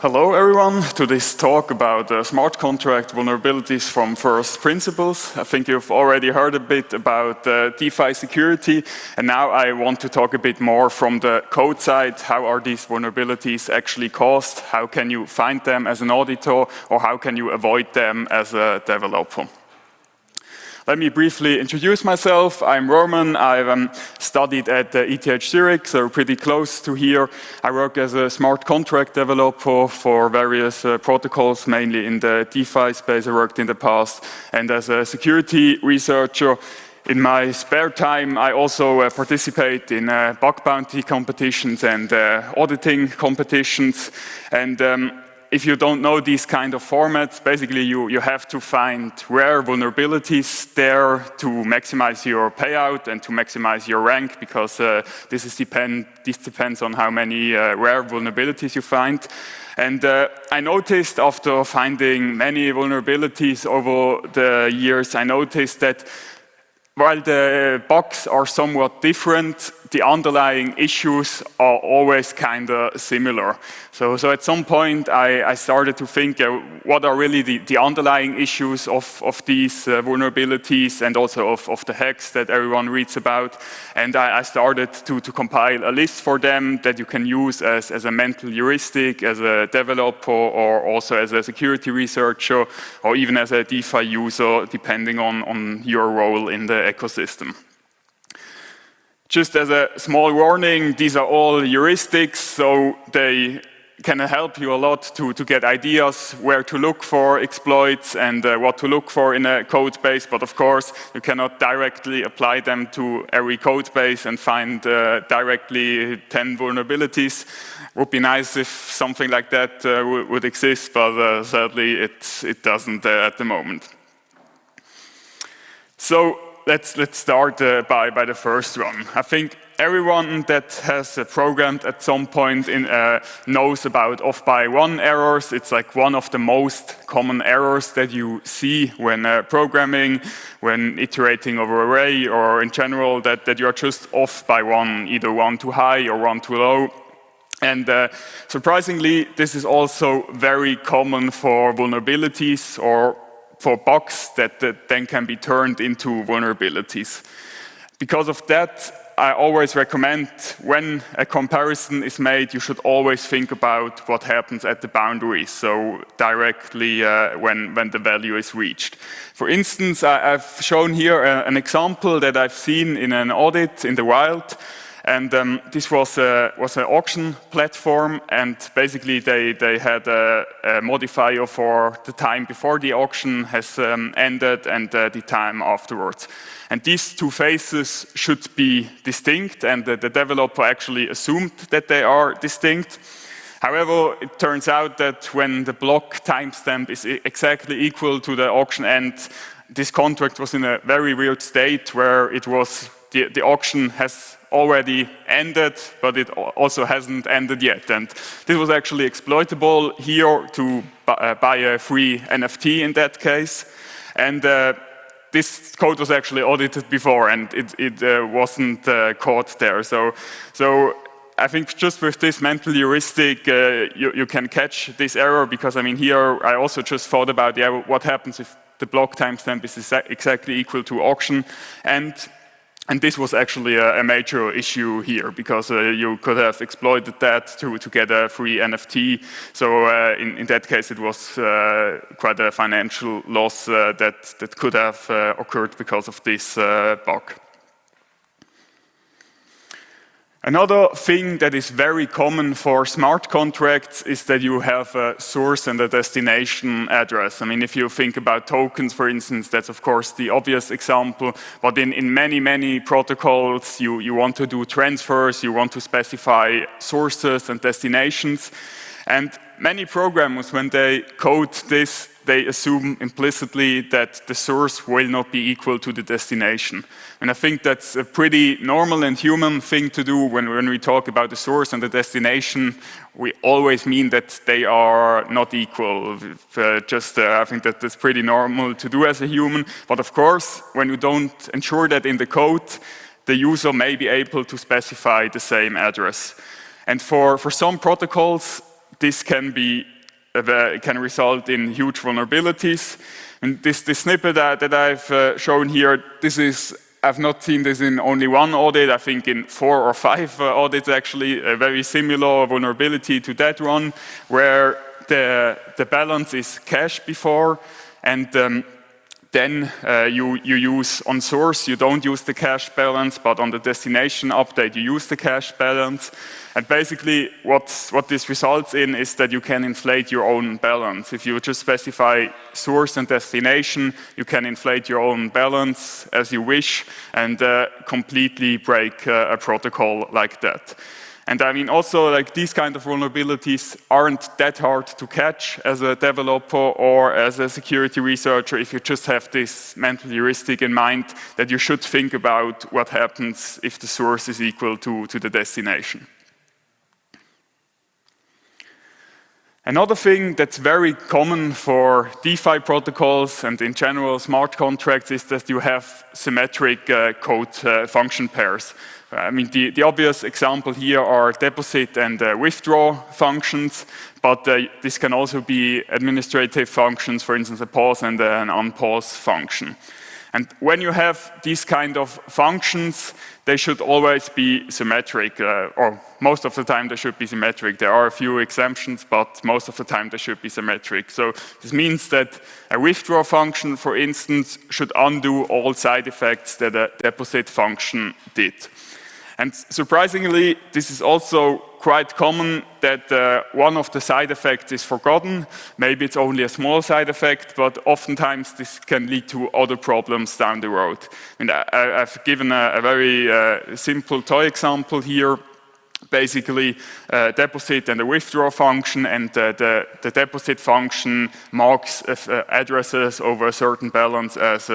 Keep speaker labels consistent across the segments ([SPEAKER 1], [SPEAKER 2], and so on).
[SPEAKER 1] Hello everyone to this talk about smart contract vulnerabilities from first principles. I think you've already heard a bit about DeFi security, and now I want to talk a bit more from the code side. How are these vulnerabilities actually caused? How can you find them as an auditor, or how can you avoid them as a developer? Let me briefly introduce myself. I'm Roman. I've studied at ETH Zurich, so pretty close to here. I work as a smart contract developer for various protocols, mainly in the DeFi space I worked in the past, and as a security researcher. In my spare time, I also participate in bug bounty competitions and auditing competitions. And if you don't know these kind of formats, basically you have to find rare vulnerabilities there to maximize your payout and to maximize your rank, because this depends on how many rare vulnerabilities you find. And I noticed after finding many vulnerabilities over the years, I noticed that while the bugs are somewhat different, the underlying issues are always kind of similar. So at some point I started to think, what are really the underlying issues of these vulnerabilities and also of the hacks that everyone reads about. And I started to compile a list for them that you can use as a mental heuristic, as a developer, or also as a security researcher, or even as a DeFi user, depending on your role in the ecosystem. Just as a small warning, these are all heuristics, so they can help you a lot to get ideas where to look for exploits and what to look for in a code base. But of course, you cannot directly apply them to every code base and find directly 10 vulnerabilities. It would be nice if something like that would exist, but sadly it doesn't at the moment. So let's start by the first one. I think everyone that has programmed at some point knows about off-by-one errors. It's like one of the most common errors that you see when programming, when iterating over array, or in general that you're just off by one, either one too high or one too low. And surprisingly, this is also very common for vulnerabilities or for bugs that then can be turned into vulnerabilities. Because of that, I always recommend when a comparison is made, you should always think about what happens at the boundary, so directly when the value is reached. For instance, I've shown here an example that I've seen in an audit in the wild. And this was an auction platform, and basically they had a modifier for the time before the auction has ended and the time afterwards. And these two phases should be distinct, and the developer actually assumed that they are distinct. However, it turns out that when the block timestamp is exactly equal to the auction end, this contract was in a very weird state where it was the auction has already ended, but it also hasn't ended yet. And this was actually exploitable here to buy a free NFT in that case. And this code was actually audited before, and it wasn't caught there. So I think just with this mental heuristic, you can catch this error, because I mean here I also just thought about what happens if the block timestamp is exactly equal to auction. And this was actually a major issue here, because you could have exploited that to get a free NFT. So in that case, it was quite a financial loss that could have occurred because of this bug. Another thing that is very common for smart contracts is that you have a source and a destination address. I mean, if you think about tokens, for instance, that's of course the obvious example. But in many protocols, you want to do transfers, you want to specify sources and destinations. And many programmers, when they code this, they assume implicitly that the source will not be equal to the destination. And I think that's a pretty normal and human thing to do when we talk about the source and the destination. We always mean that they are not equal. I think that that's pretty normal to do as a human. But of course, when you don't ensure that in the code, the user may be able to specify the same address. And for some protocols, this can be can result in huge vulnerabilities. And this snippet that I've shown here, I've not seen this in only one audit. I think in 4 or 5 audits actually, a very similar vulnerability to that one, where the balance is cache before, and then you use on source, you don't use the cache balance, but on the destination update, you use the cache balance. And basically, what this results in is that you can inflate your own balance. If you just specify source and destination, you can inflate your own balance as you wish and completely break a protocol like that. And I mean, also, like, these kind of vulnerabilities aren't that hard to catch as a developer or as a security researcher if you just have this mental heuristic in mind that you should think about what happens if the source is equal to the destination. Another thing that's very common for DeFi protocols and in general smart contracts is that you have symmetric code function pairs. I mean, the obvious example here are deposit and withdraw functions, but this can also be administrative functions, for instance, a pause and an unpause function. And when you have these kind of functions, they should always be symmetric, or most of the time they should be symmetric. There are a few exemptions, but most of the time they should be symmetric. So this means that a withdraw function, for instance, should undo all side effects that a deposit function did. And surprisingly, this is also quite common that one of the side effects is forgotten. Maybe it's only a small side effect, but oftentimes this can lead to other problems down the road. And I've given a very simple toy example here. Basically, deposit and a withdraw function, and the deposit function marks addresses over a certain balance as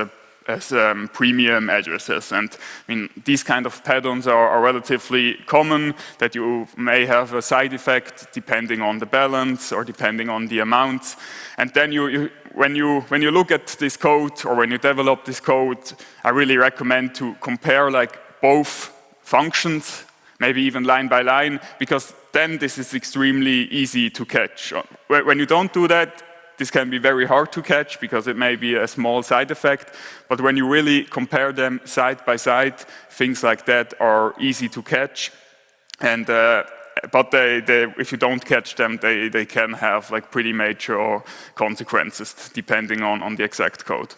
[SPEAKER 1] premium addresses. And I mean, these kind of patterns are relatively common, that you may have a side effect depending on the balance or depending on the amounts. And then when you look at this code, or when you develop this code, I really recommend to compare like both functions, maybe even line by line, because then this is extremely easy to catch. When you don't do that, this can be very hard to catch because it may be a small side effect, but when you really compare them side by side, things like that are easy to catch. And but if you don't catch them, they can have like pretty major consequences depending on the exact code.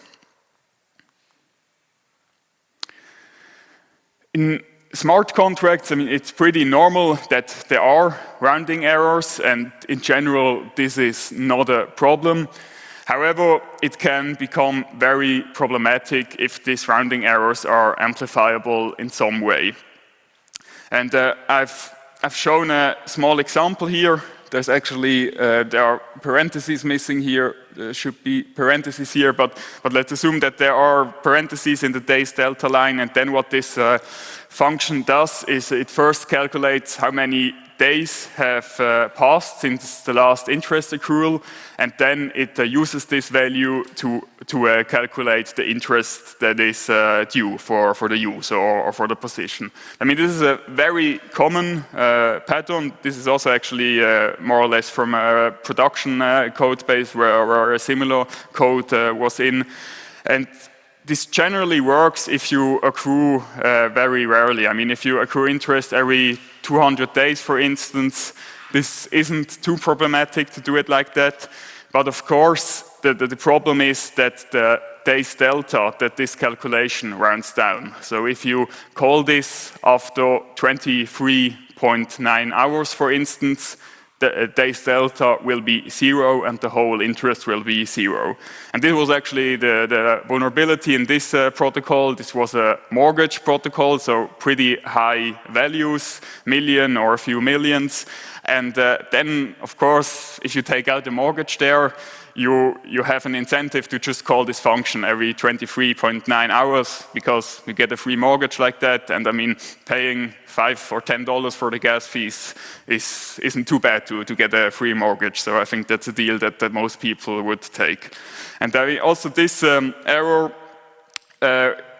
[SPEAKER 1] In smart contracts, I mean, it's pretty normal that there are rounding errors, and in general, this is not a problem. However, it can become very problematic if these rounding errors are amplifiable in some way. And I've shown a small example here. There's actually, there are parentheses missing here. There should be parentheses here, but let's assume that there are parentheses in the days delta line, and then what this function does is it first calculates how many days have passed since the last interest accrual, and then it uses this value to calculate the interest that is due for the user or for the position. I mean, this is a very common pattern. This is also actually more or less from a production code base where a similar code was in. And this generally works if you accrue very rarely. I mean, if you accrue interest every 200 days, for instance, this isn't too problematic to do it like that. But of course, the problem is that the days delta, that this calculation rounds down. So if you call this after 23.9 hours, for instance, the days delta will be 0 and the whole interest will be 0. And this was actually the vulnerability in this protocol. This was a mortgage protocol, so pretty high values, million or a few millions. And then, of course, if you take out the mortgage there, you have an incentive to just call this function every 23.9 hours because you get a free mortgage like that. And I mean, paying $5 or $10 for the gas fees isn't too bad to get a free mortgage. So I think that's a deal that most people would take. And also this error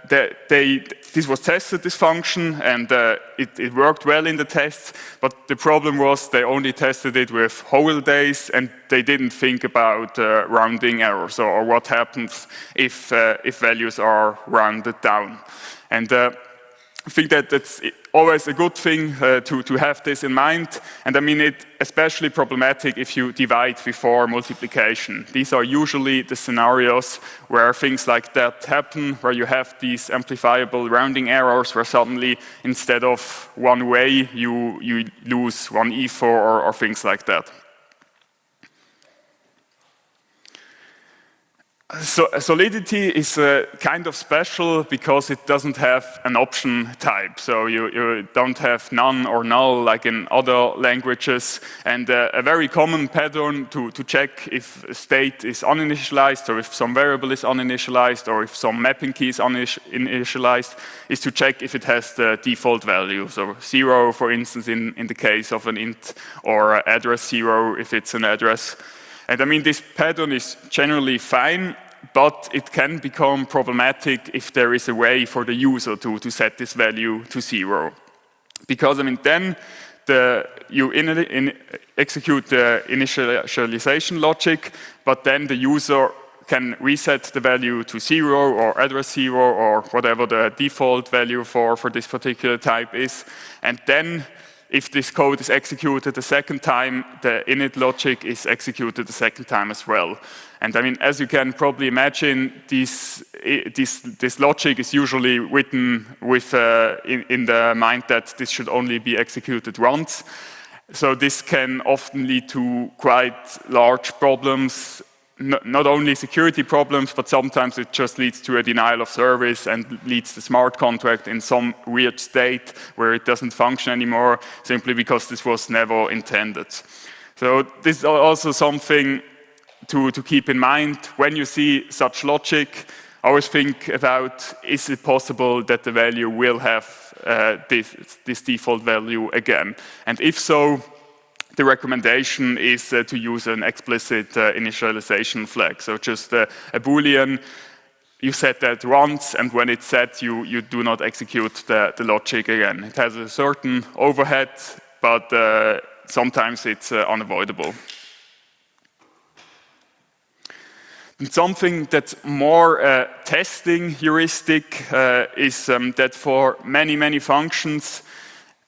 [SPEAKER 1] this was tested, this function, and it worked well in the tests, but the problem was they only tested it with whole days, and they didn't think about rounding errors or what happens if values are rounded down. And I think that that's always a good thing to have this in mind. And I mean, it's especially problematic if you divide before multiplication. These are usually the scenarios where things like that happen, where you have these amplifiable rounding errors, where suddenly instead of one way, you lose one E4 or things like that. So solidity is kind of special because it doesn't have an option type. So you don't have none or null like in other languages. And a very common pattern to check if a state is uninitialized or if some variable is uninitialized or if some mapping key is uninitialized is to check if it has the default value. So 0, for instance, in the case of an int, or address 0 if it's an address. And I mean, this pattern is generally fine, but it can become problematic if there is a way for the user to set this value to 0. Because I mean, then you execute the initialization logic, but then the user can reset the value to 0 or address 0 or whatever the default value for this particular type is. And then if this code is executed a second time, the init logic is executed a second time as well. And I mean, as you can probably imagine, this logic is usually written with in the mind that this should only be executed once. So this can often lead to quite large problems, not only security problems, but sometimes it just leads to a denial of service and leads the smart contract in some weird state where it doesn't function anymore, simply because this was never intended. So this is also something to keep in mind when you see such logic. Always think about, is it possible that the value will have this default value again? And if so, the recommendation is to use an explicit initialization flag. So just a Boolean, you set that once, and when it's set, you do not execute the logic again. It has a certain overhead, but sometimes it's unavoidable. And something that's more testing heuristic is that for many functions,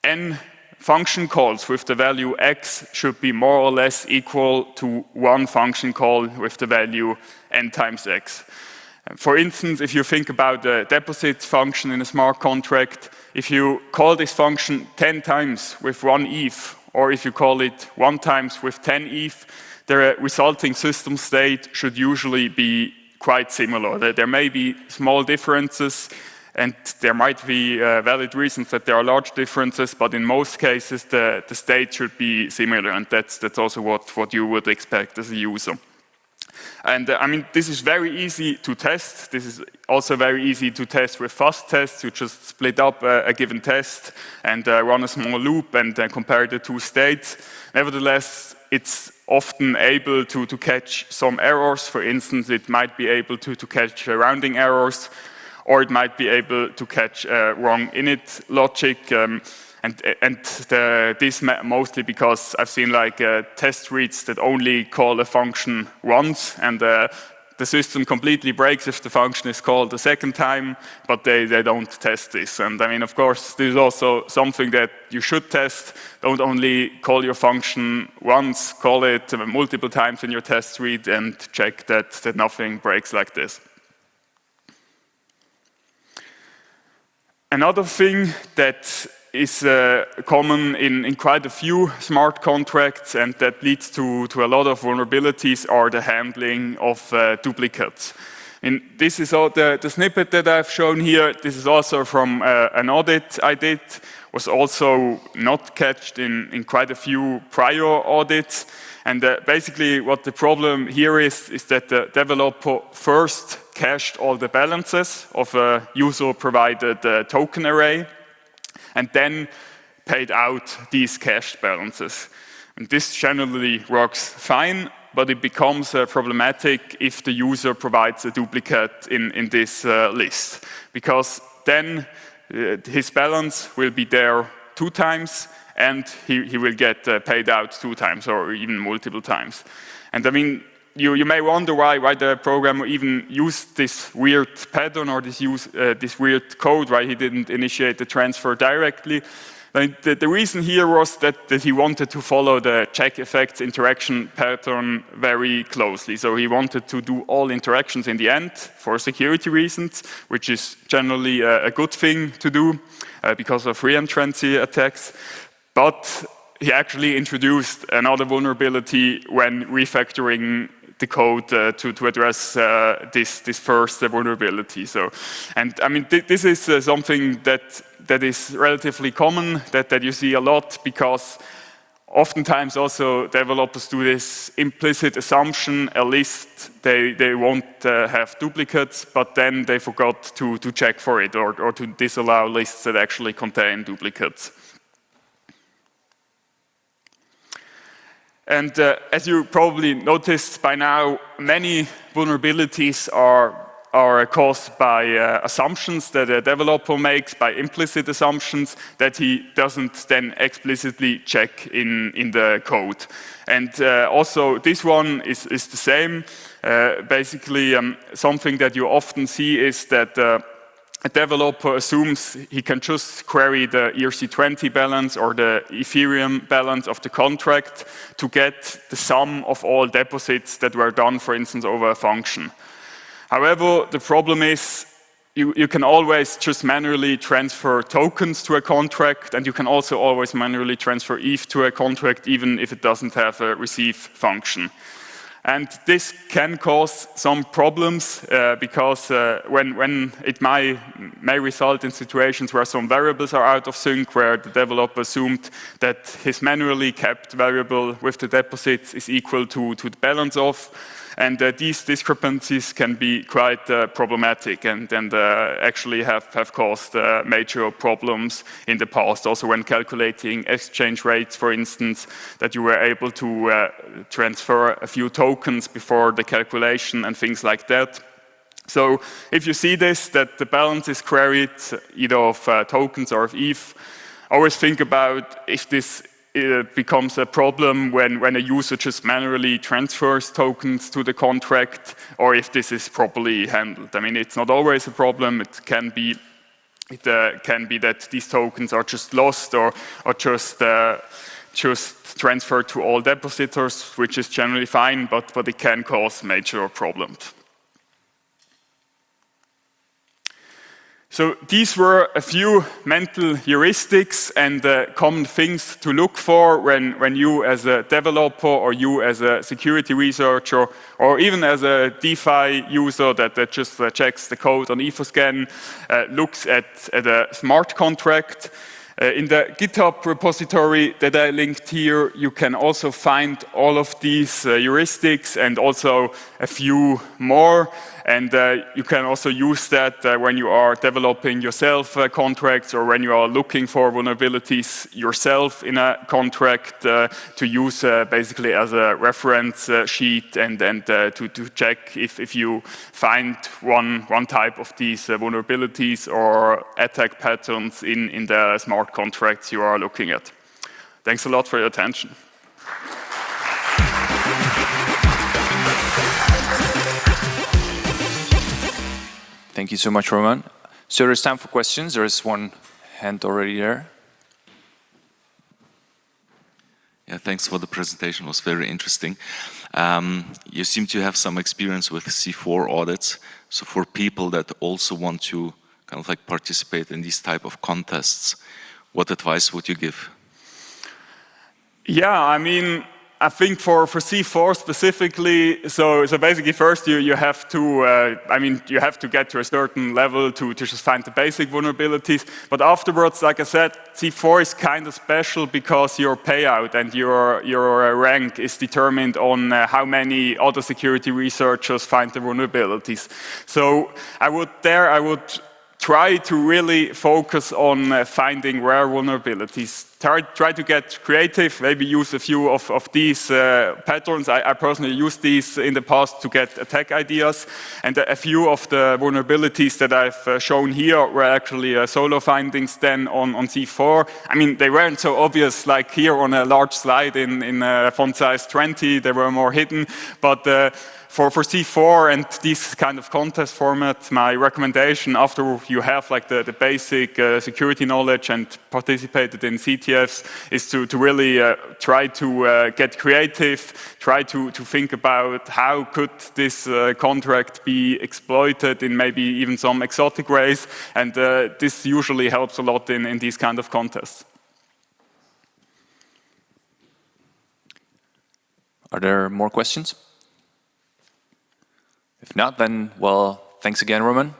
[SPEAKER 1] n function calls with the value x should be more or less equal to one function call with the value n times x. For instance, if you think about the deposit function in a smart contract, if you call this function 10 times with one if, or if you call it 1 times with 10 if, the resulting system state should usually be quite similar. There may be small differences, and there might be valid reasons that there are large differences, but in most cases the state should be similar, and that's also what you would expect as a user. And I mean, this is very easy to test. This is also very easy to test with fuzz tests. You just split up a given test and run a small loop and compare the two states. Nevertheless, it's often able to catch some errors. For instance, it might be able to catch rounding errors, or it might be able to catch wrong init logic. This mostly because I've seen like test reads that only call a function once, and the system completely breaks if the function is called a second time, but they don't test this. And I mean, of course, this is also something that you should test. Don't only call your function once, call it multiple times in your test read and check that nothing breaks like this. Another thing that is common in quite a few smart contracts and that leads to a lot of vulnerabilities are the handling of duplicates. And this is all the snippet that I've shown here. This is also from an audit I did, was also not catched in quite a few prior audits. And basically what the problem here is that the developer first cached all the balances of a user-provided token array, and then paid out these cached balances. And this generally works fine, but it becomes problematic if the user provides a duplicate in this list, because then his balance will be there 2 times, and he will get paid out 2 times or even multiple times. And I mean, you may wonder why the programmer even used this weird pattern or this weird code, why he didn't initiate the transfer directly. The reason here was that he wanted to follow the check effects interaction pattern very closely. So he wanted to do all interactions in the end for security reasons, which is generally a good thing to do because of reentrancy attacks. But he actually introduced another vulnerability when refactoring the code to address this first vulnerability. So, and I mean, this is something that is relatively common, that you see a lot, because oftentimes also developers do this implicit assumption, a list, they won't have duplicates, but then they forgot to check for it or to disallow lists that actually contain duplicates. And as you probably noticed by now, many vulnerabilities are caused by assumptions that a developer makes, by implicit assumptions that he doesn't then explicitly check in the code. And also this one is the same. Basically, something that you often see is that a developer assumes he can just query the ERC20 balance or the Ethereum balance of the contract to get the sum of all deposits that were done, for instance, over a function. However, the problem is you can always just manually transfer tokens to a contract, and you can also always manually transfer ETH to a contract, even if it doesn't have a receive function. And this can cause some problems because when it may result in situations where some variables are out of sync, where the developer assumed that his manually kept variable with the deposits is equal to the balance of. And these discrepancies can be quite problematic and actually have caused major problems in the past. Also when calculating exchange rates, for instance, that you were able to transfer a few tokens before the calculation and things like that. So if you see this, that the balance is queried either of tokens or of ETH, always think about if this becomes a problem when a user just manually transfers tokens to the contract, or if this is properly handled. I mean, it's not always a problem. It can be that these tokens are just lost or just transferred to all depositors, which is generally fine, but it can cause major problems. So these were a few mental heuristics and common things to look for when you as a developer or you as a security researcher or even as a DeFi user that just checks the code on Etherscan looks at a smart contract. In the GitHub repository that I linked here, you can also find all of these heuristics and also a few more. And you can also use that when you are developing yourself contracts or when you are looking for vulnerabilities yourself in a contract to use basically as a reference sheet and to check if you find one type of these vulnerabilities or attack patterns in the smart contracts you are looking at. Thanks a lot for your attention.
[SPEAKER 2] Thank you so much, Roman. So there's time for questions. There is one hand already there.
[SPEAKER 3] Yeah, thanks for the presentation. It was very interesting. You seem to have some experience with C4 audits. So for people that also want to kind of like participate in these type of contests, what advice would you give?
[SPEAKER 1] Yeah, I mean, I think for C4 specifically, so basically first you have to, you have to get to a certain level to just find the basic vulnerabilities. But afterwards, like I said, C4 is kind of special because your payout and your rank is determined on how many other security researchers find the vulnerabilities. So I would try to really focus on finding rare vulnerabilities. try to get creative, maybe use a few of these patterns. I personally used these in the past to get attack ideas, and a few of the vulnerabilities that I've shown here were actually solo findings then on C4. I mean, they weren't so obvious like here on a large slide in font size 20, they were more hidden, but for C4 and this kind of contest format, my recommendation after you have like the basic security knowledge and participated in CTFs is to really try to get creative, try to think about how could this contract be exploited in maybe even some exotic ways, and this usually helps a lot in these kind of contests.
[SPEAKER 2] Are there more questions? If not, then, well, thanks again, Roman.